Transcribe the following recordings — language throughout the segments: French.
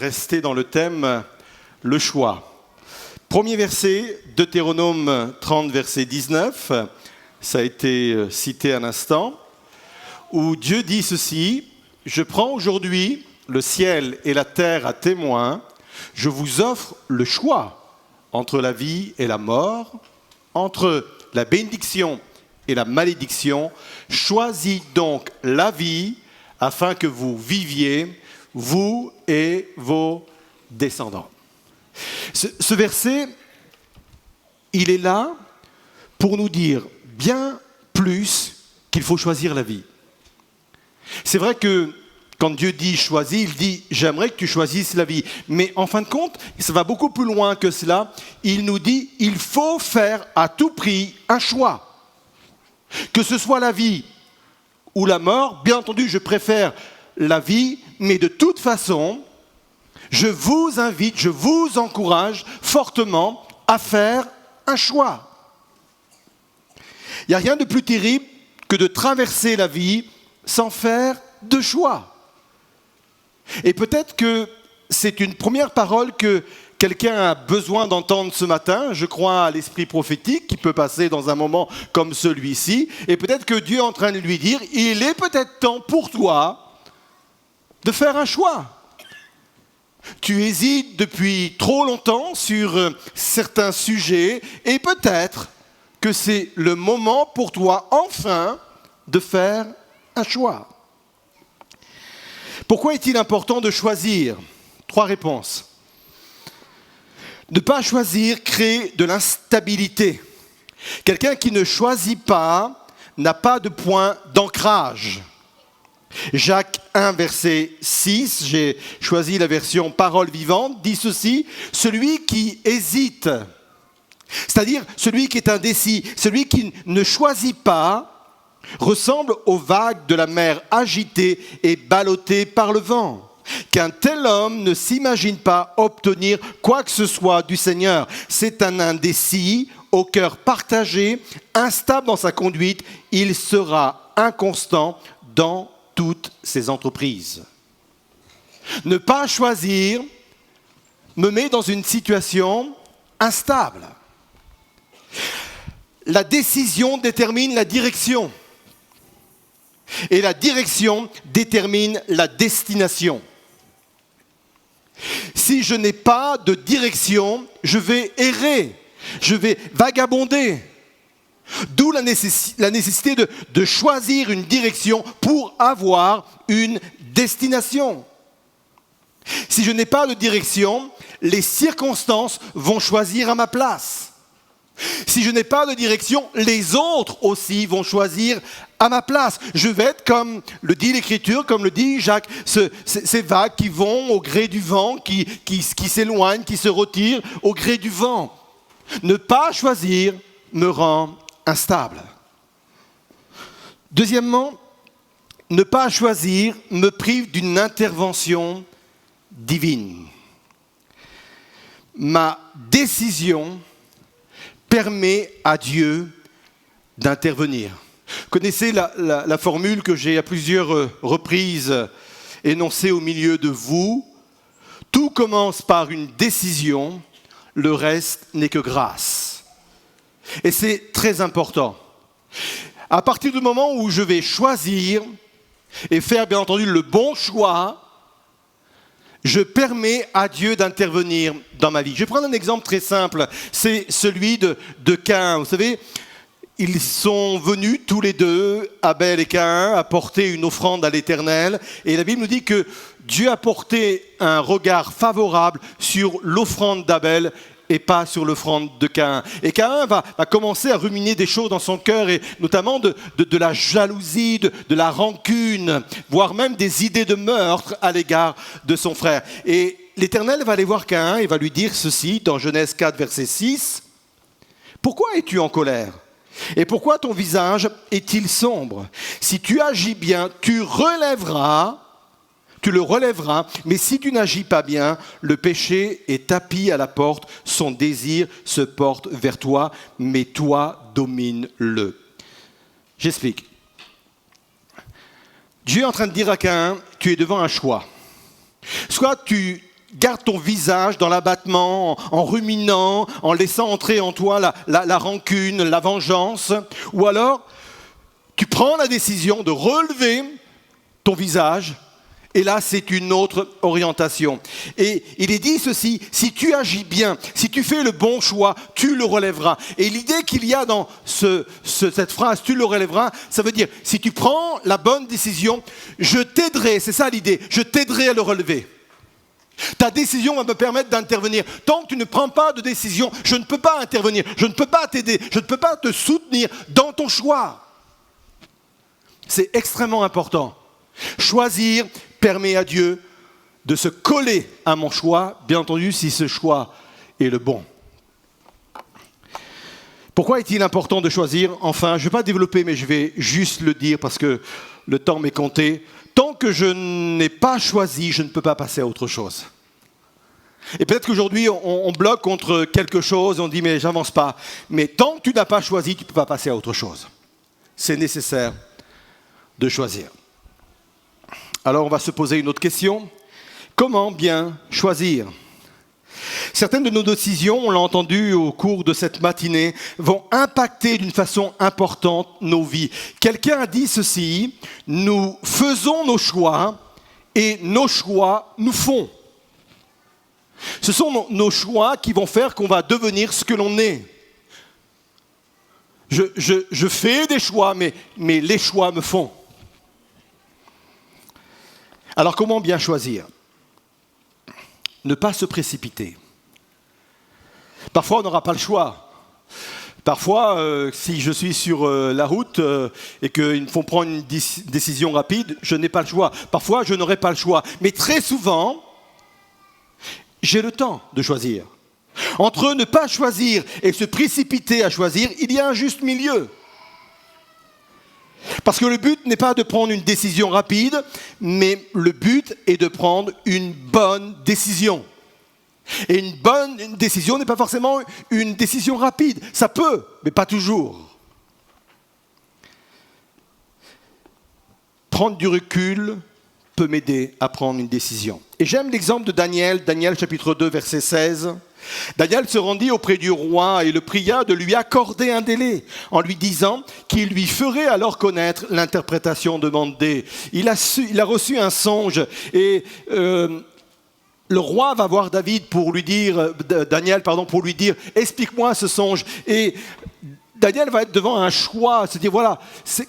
rester dans le thème le choix. Premier verset, Deutéronome 30, verset 19, ça a été cité à l'instant, où Dieu dit ceci, « Je prends aujourd'hui le ciel et la terre à témoin, je vous offre le choix entre la vie et la mort, entre la bénédiction et la malédiction. Choisis donc la vie afin que vous viviez, vous et vos descendants. » Ce verset, il est là pour nous dire bien plus qu'il faut choisir la vie. C'est vrai que quand Dieu dit « choisis », il dit « j'aimerais que tu choisisses la vie ». Mais en fin de compte, ça va beaucoup plus loin que cela. Il nous dit « il faut faire à tout prix un choix ». Que ce soit la vie ou la mort, bien entendu, je préfère la vie, mais de toute façon, je vous invite, je vous encourage fortement à faire un choix. Il n'y a rien de plus terrible que de traverser la vie sans faire de choix. Et peut-être que c'est une première parole que quelqu'un a besoin d'entendre ce matin. Je crois à l'esprit prophétique qui peut passer dans un moment comme celui-ci. Et peut-être que Dieu est en train de lui dire, il est peut-être temps pour toi de faire un choix. Tu hésites depuis trop longtemps sur certains sujets et peut-être que c'est le moment pour toi enfin de faire un choix. Pourquoi est-il important de choisir ? 3 réponses. Ne pas choisir crée de l'instabilité. Quelqu'un qui ne choisit pas n'a pas de point d'ancrage. Jacques 1, verset 6, j'ai choisi la version Parole vivante, dit ceci, « Celui qui hésite, c'est-à-dire celui qui est indécis, celui qui ne choisit pas, ressemble aux vagues de la mer agitées et ballottées par le vent. Qu'un tel homme ne s'imagine pas obtenir quoi que ce soit du Seigneur. C'est un indécis, au cœur partagé, instable dans sa conduite, il sera inconstant dans toutes ses entreprises. » Ne pas choisir me met dans une situation instable. La décision détermine la direction. Et la direction détermine la destination. Si je n'ai pas de direction, je vais errer, je vais vagabonder. D'où la nécessité de choisir une direction pour avoir une destination. Si je n'ai pas de direction, les circonstances vont choisir à ma place. Si je n'ai pas de direction, les autres aussi vont choisir à ma place. Je vais être comme le dit l'Écriture, comme le dit Jacques, ces vagues qui vont au gré du vent, qui s'éloignent, qui se retirent au gré du vent. Ne pas choisir me rend instable. Deuxièmement, ne pas choisir me prive d'une intervention divine. Ma décision permet à Dieu d'intervenir. Vous connaissez la formule que j'ai à plusieurs reprises énoncée au milieu de vous. Tout commence par une décision, le reste n'est que grâce. Et c'est très important. À partir du moment où je vais choisir et faire bien entendu le bon choix, je permets à Dieu d'intervenir dans ma vie. Je vais prendre un exemple très simple, c'est celui de Caïn. Vous savez, ils sont venus tous les deux, Abel et Caïn, apporter une offrande à l'Éternel. Et la Bible nous dit que Dieu a porté un regard favorable sur l'offrande d'Abel et pas sur l'offrande de Caïn. Et Caïn va commencer à ruminer des choses dans son cœur, et notamment de la jalousie, de la rancune, voire même des idées de meurtre à l'égard de son frère. Et l'Éternel va aller voir Caïn et va lui dire ceci, dans Genèse 4, verset 6. « Pourquoi es-tu en colère ? Et pourquoi ton visage est-il sombre ? Si tu agis bien, tu le relèveras, mais si tu n'agis pas bien, le péché est tapis à la porte, son désir se porte vers toi, mais toi domine-le. » J'explique. Dieu est en train de dire à Caïn, tu es devant un choix. Soit tu gardes ton visage dans l'abattement, en ruminant, en laissant entrer en toi la rancune, la vengeance. Ou alors, tu prends la décision de relever ton visage. Et là, c'est une autre orientation. Et il est dit ceci, si tu agis bien, si tu fais le bon choix, tu le relèveras. Et l'idée qu'il y a dans cette phrase, tu le relèveras, ça veut dire, si tu prends la bonne décision, je t'aiderai, c'est ça l'idée, je t'aiderai à le relever. Ta décision va me permettre d'intervenir. Tant que tu ne prends pas de décision, je ne peux pas intervenir, je ne peux pas t'aider, je ne peux pas te soutenir dans ton choix. C'est extrêmement important. Choisir permet à Dieu de se coller à mon choix, bien entendu, si ce choix est le bon. Pourquoi est-il important de choisir? Enfin, je ne vais pas développer, mais je vais juste le dire parce que le temps m'est compté. Tant que je n'ai pas choisi, je ne peux pas passer à autre chose. Et peut-être qu'aujourd'hui, on bloque contre quelque chose, on dit, mais j'avance pas. Mais tant que tu n'as pas choisi, tu ne peux pas passer à autre chose. C'est nécessaire de choisir. Alors on va se poser une autre question. Comment bien choisir? Certaines de nos décisions, on l'a entendu au cours de cette matinée, vont impacter d'une façon importante nos vies. Quelqu'un a dit ceci, nous faisons nos choix et nos choix nous font. Ce sont nos choix qui vont faire qu'on va devenir ce que l'on est. Je fais des choix, mais les choix me font. Alors comment bien choisir? Ne pas se précipiter. Parfois on n'aura pas le choix. Parfois, si je suis sur la route et qu'il me faut prendre une décision rapide, je n'ai pas le choix. Parfois je n'aurai pas le choix. Mais très souvent, j'ai le temps de choisir. Entre ne pas choisir et se précipiter à choisir, il y a un juste milieu. Parce que le but n'est pas de prendre une décision rapide, mais le but est de prendre une bonne décision. Et une bonne décision n'est pas forcément une décision rapide. Ça peut, mais pas toujours. Prendre du recul peut m'aider à prendre une décision. Et j'aime l'exemple de Daniel, Daniel chapitre 2, verset 16. Daniel se rendit auprès du roi et le pria de lui accorder un délai, en lui disant qu'il lui ferait alors connaître l'interprétation demandée. Il a reçu un songe et le roi va voir Daniel pour lui dire, explique-moi ce songe. Et Daniel va être devant un choix, se dire voilà,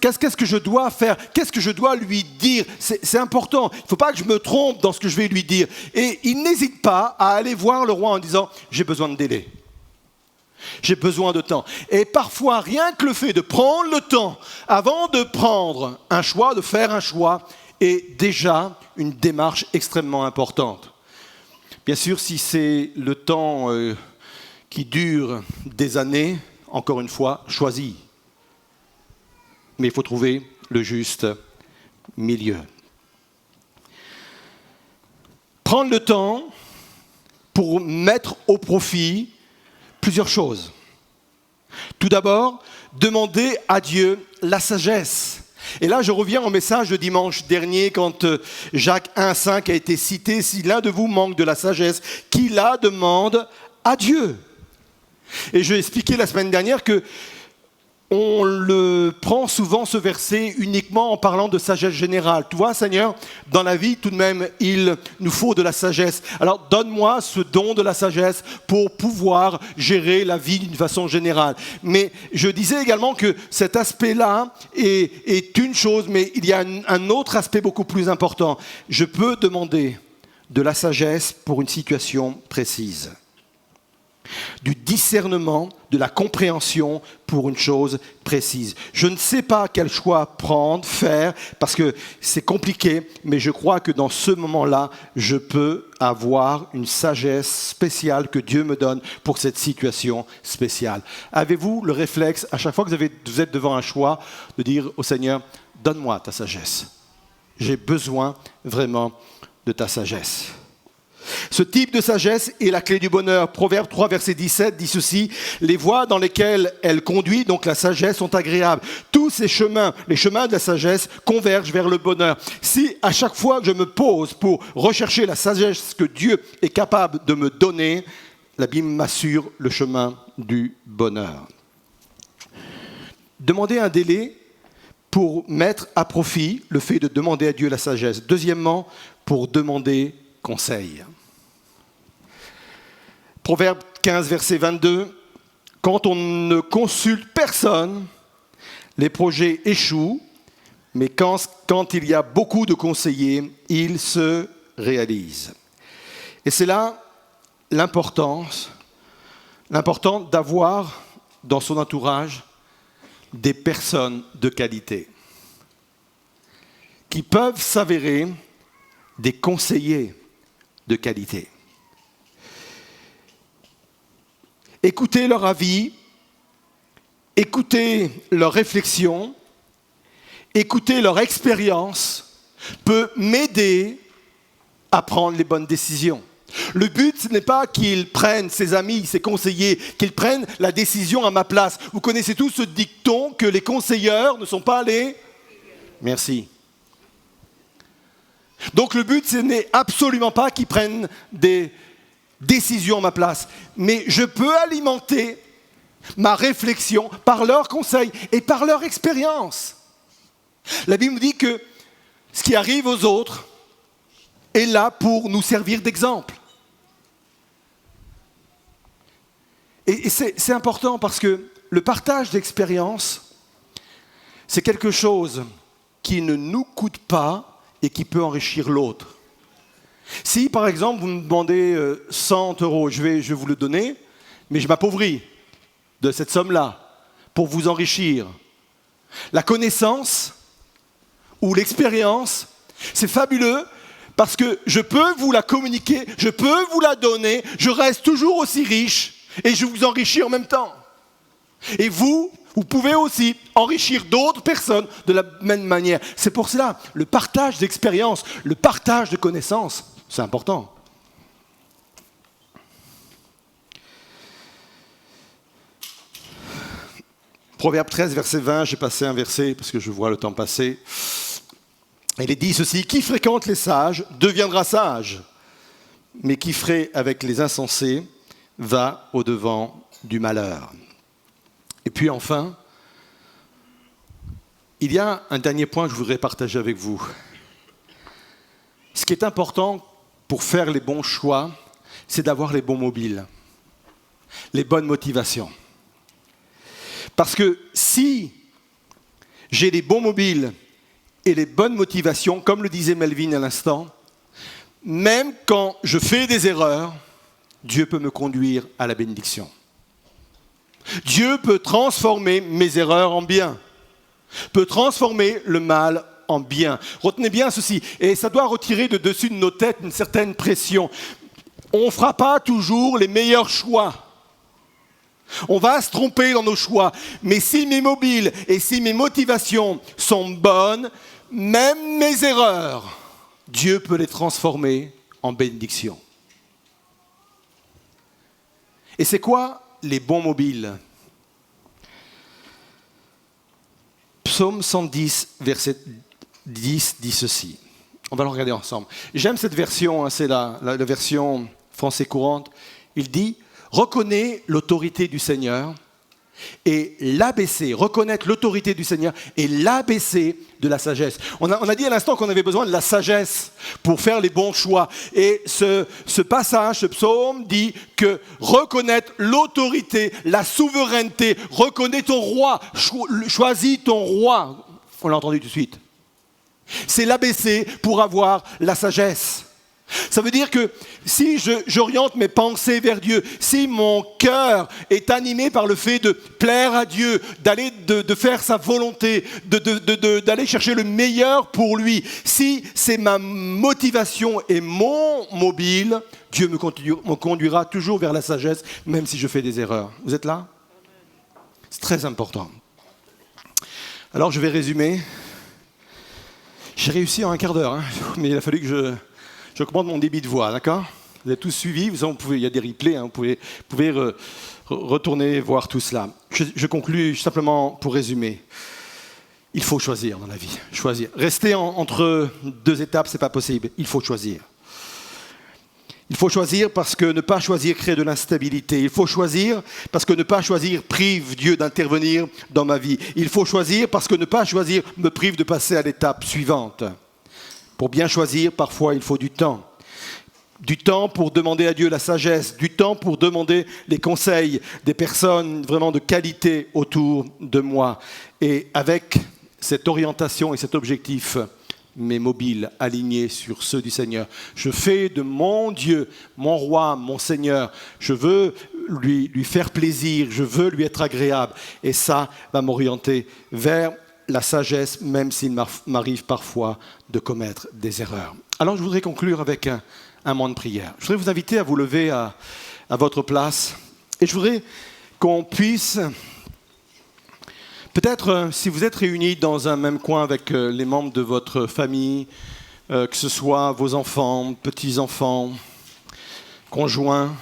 qu'est-ce que je dois faire, qu'est-ce que je dois lui dire, c'est important, il ne faut pas que je me trompe dans ce que je vais lui dire. Et il n'hésite pas à aller voir le roi en disant j'ai besoin de délai, j'ai besoin de temps. Et parfois, rien que le fait de prendre le temps avant de prendre un choix, de faire un choix, est déjà une démarche extrêmement importante. Bien sûr, si c'est le temps qui dure des années, encore une fois, choisi. Mais il faut trouver le juste milieu. Prendre le temps pour mettre au profit plusieurs choses. Tout d'abord, demander à Dieu la sagesse. Et là, je reviens au message de dimanche dernier quand Jacques 1,5 a été cité. Si l'un de vous manque de la sagesse, qu'il la demande à Dieu. Et je l'ai expliqué la semaine dernière que on le prend souvent ce verset uniquement en parlant de sagesse générale. Tu vois, Seigneur, dans la vie, tout de même, il nous faut de la sagesse. Alors, donne-moi ce don de la sagesse pour pouvoir gérer la vie d'une façon générale. Mais je disais également que cet aspect-là est une chose, mais il y a un autre aspect beaucoup plus important. Je peux demander de la sagesse pour une situation précise. Du discernement, de la compréhension pour une chose précise. Je ne sais pas quel choix prendre, faire, parce que c'est compliqué, mais je crois que dans ce moment-là, je peux avoir une sagesse spéciale que Dieu me donne pour cette situation spéciale. Avez-vous le réflexe, à chaque fois que vous êtes devant un choix, de dire au Seigneur, donne-moi ta sagesse. J'ai besoin vraiment de ta sagesse. Ce type de sagesse est la clé du bonheur. Proverbe 3, verset 17 dit ceci: les voies dans lesquelles elle conduit, donc la sagesse, sont agréables. Tous ces chemins, les chemins de la sagesse, convergent vers le bonheur. Si à chaque fois que je me pose pour rechercher la sagesse que Dieu est capable de me donner, la Bible m'assure le chemin du bonheur. Demandez un délai pour mettre à profit le fait de demander à Dieu la sagesse. Deuxièmement, pour demander conseil. Proverbe 15, verset 22. Quand on ne consulte personne, les projets échouent, mais quand il y a beaucoup de conseillers, ils se réalisent. Et c'est là l'important d'avoir dans son entourage des personnes de qualité qui peuvent s'avérer des conseillers de qualité. Écoutez leur avis, écoutez leurs réflexions, écoutez leur expérience peut m'aider à prendre les bonnes décisions. Le but, ce n'est pas qu'ils prennent, ses amis, ses conseillers, qu'ils prennent la décision à ma place. Vous connaissez tous ce dicton que les conseilleurs ne sont pas les... Merci. Donc le but, ce n'est absolument pas qu'ils prennent des décisions à ma place. Mais je peux alimenter ma réflexion par leurs conseils et par leur expérience. La Bible nous dit que ce qui arrive aux autres est là pour nous servir d'exemple. Et c'est important parce que le partage d'expérience, c'est quelque chose qui ne nous coûte pas et qui peut enrichir l'autre. Si, par exemple, vous me demandez 100 €, je vais vous le donner, mais je m'appauvris de cette somme-là pour vous enrichir. La connaissance ou l'expérience, c'est fabuleux parce que je peux vous la communiquer, je peux vous la donner, je reste toujours aussi riche et je vous enrichis en même temps. Et vous pouvez aussi enrichir d'autres personnes de la même manière. C'est pour cela, le partage d'expérience, le partage de connaissances, c'est important. Proverbe 13, verset 20, j'ai passé un verset parce que je vois le temps passer. Il est dit ceci: qui fréquente les sages deviendra sage, mais qui fraie avec les insensés va au-devant du malheur. Et puis enfin, il y a un dernier point que je voudrais partager avec vous. Ce qui est important pour faire les bons choix, c'est d'avoir les bons mobiles, les bonnes motivations. Parce que si j'ai les bons mobiles et les bonnes motivations, comme le disait Melvin à l'instant, même quand je fais des erreurs, Dieu peut me conduire à la bénédiction. Dieu peut transformer mes erreurs en bien, peut transformer le mal en bien. Retenez bien ceci, et ça doit retirer de dessus de nos têtes une certaine pression. On ne fera pas toujours les meilleurs choix. On va se tromper dans nos choix, mais si mes mobiles et si mes motivations sont bonnes, même mes erreurs, Dieu peut les transformer en bénédiction. Et c'est quoi les bons mobiles? Psaume 110, verset 10 dit ceci. On va le regarder ensemble. J'aime cette version, c'est la version français courante. Il dit: reconnais l'autorité du Seigneur et l'ABC, reconnaître l'autorité du Seigneur et l'ABC de la sagesse. On a dit à l'instant qu'on avait besoin de la sagesse pour faire les bons choix. Et ce passage, ce psaume dit que reconnaître l'autorité, la souveraineté, reconnais ton roi, choisis ton roi. On l'a entendu tout de suite. C'est l'ABC pour avoir la sagesse. Ça veut dire que si j'oriente mes pensées vers Dieu, si mon cœur est animé par le fait de plaire à Dieu, de faire sa volonté, d'aller chercher le meilleur pour lui, si c'est ma motivation et mon mobile, Dieu me conduira toujours vers la sagesse, même si je fais des erreurs. Vous êtes là? C'est très important. Alors je vais résumer. J'ai réussi en un quart d'heure, mais il a fallu que j'augmente mon débit de voix, d'accord? Vous avez tous suivi, il y a des replays, vous pouvez retourner voir tout cela. Je conclus simplement pour résumer. Il faut choisir dans la vie, choisir. Rester entre deux étapes, ce n'est pas possible. Il faut choisir. Il faut choisir parce que ne pas choisir crée de l'instabilité. Il faut choisir parce que ne pas choisir prive Dieu d'intervenir dans ma vie. Il faut choisir parce que ne pas choisir me prive de passer à l'étape suivante. Pour bien choisir, parfois, il faut du temps. Du temps pour demander à Dieu la sagesse, du temps pour demander les conseils des personnes vraiment de qualité autour de moi. Et avec cette orientation et cet objectif, mes mobiles alignés sur ceux du Seigneur. Je fais de mon Dieu, mon roi, mon Seigneur. Je veux lui faire plaisir, je veux lui être agréable. Et ça va m'orienter vers la sagesse, même s'il m'arrive parfois de commettre des erreurs. Alors je voudrais conclure avec un moment de prière. Je voudrais vous inviter à vous lever à votre place. Et je voudrais qu'on puisse... Peut-être, si vous êtes réunis dans un même coin avec les membres de votre famille, que ce soit vos enfants, petits-enfants, conjoints,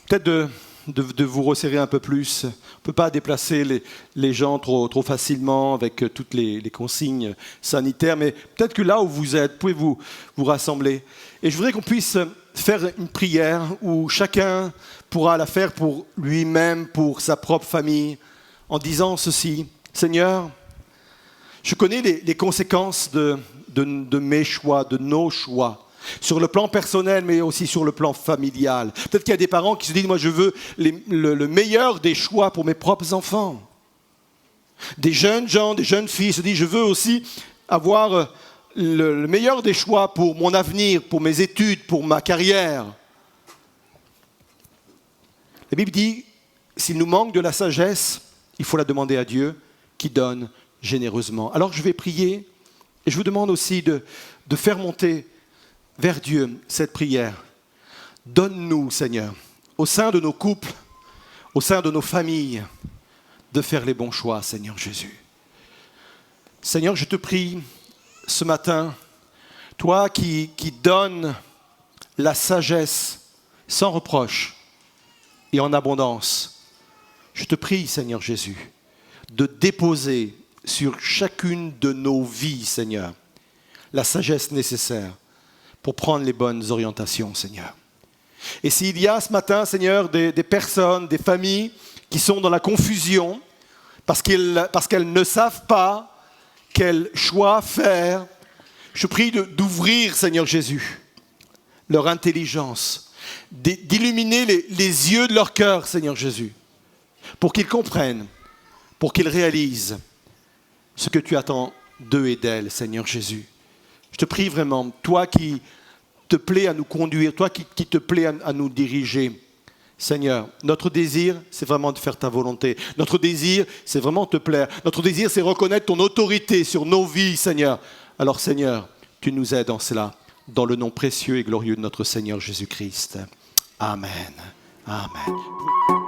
peut-être de vous resserrer un peu plus. On ne peut pas déplacer les gens trop facilement avec toutes les consignes sanitaires, mais peut-être que là où vous êtes, vous pouvez vous rassembler. Et je voudrais qu'on puisse faire une prière où chacun pourra la faire pour lui-même, pour sa propre famille, en disant ceci: Seigneur, je connais les conséquences de mes choix, de nos choix, sur le plan personnel, mais aussi sur le plan familial. Peut-être qu'il y a des parents qui se disent: moi, je veux le meilleur des choix pour mes propres enfants. Des jeunes gens, des jeunes filles se disent: je veux aussi avoir le meilleur des choix pour mon avenir, pour mes études, pour ma carrière. La Bible dit: s'il nous manque de la sagesse, il faut la demander à Dieu qui donne généreusement. Alors je vais prier et je vous demande aussi de faire monter vers Dieu cette prière. Donne-nous, Seigneur, au sein de nos couples, au sein de nos familles, de faire les bons choix, Seigneur Jésus. Seigneur, je te prie ce matin, toi qui donnes la sagesse sans reproche et en abondance, je te prie, Seigneur Jésus, de déposer sur chacune de nos vies, Seigneur, la sagesse nécessaire pour prendre les bonnes orientations, Seigneur. Et s'il y a ce matin, Seigneur, des personnes, des familles qui sont dans la confusion parce qu'elles ne savent pas quel choix faire, je prie d'ouvrir, Seigneur Jésus, leur intelligence, d'illuminer les yeux de leur cœur, Seigneur Jésus, pour qu'ils comprennent, pour qu'ils réalisent ce que tu attends d'eux et d'elles, Seigneur Jésus. Je te prie vraiment, toi qui te plais à nous conduire, toi qui te plais à nous diriger, Seigneur, notre désir, c'est vraiment de faire ta volonté. Notre désir, c'est vraiment te plaire. Notre désir, c'est reconnaître ton autorité sur nos vies, Seigneur. Alors, Seigneur, tu nous aides en cela, dans le nom précieux et glorieux de notre Seigneur Jésus-Christ. Amen. Amen.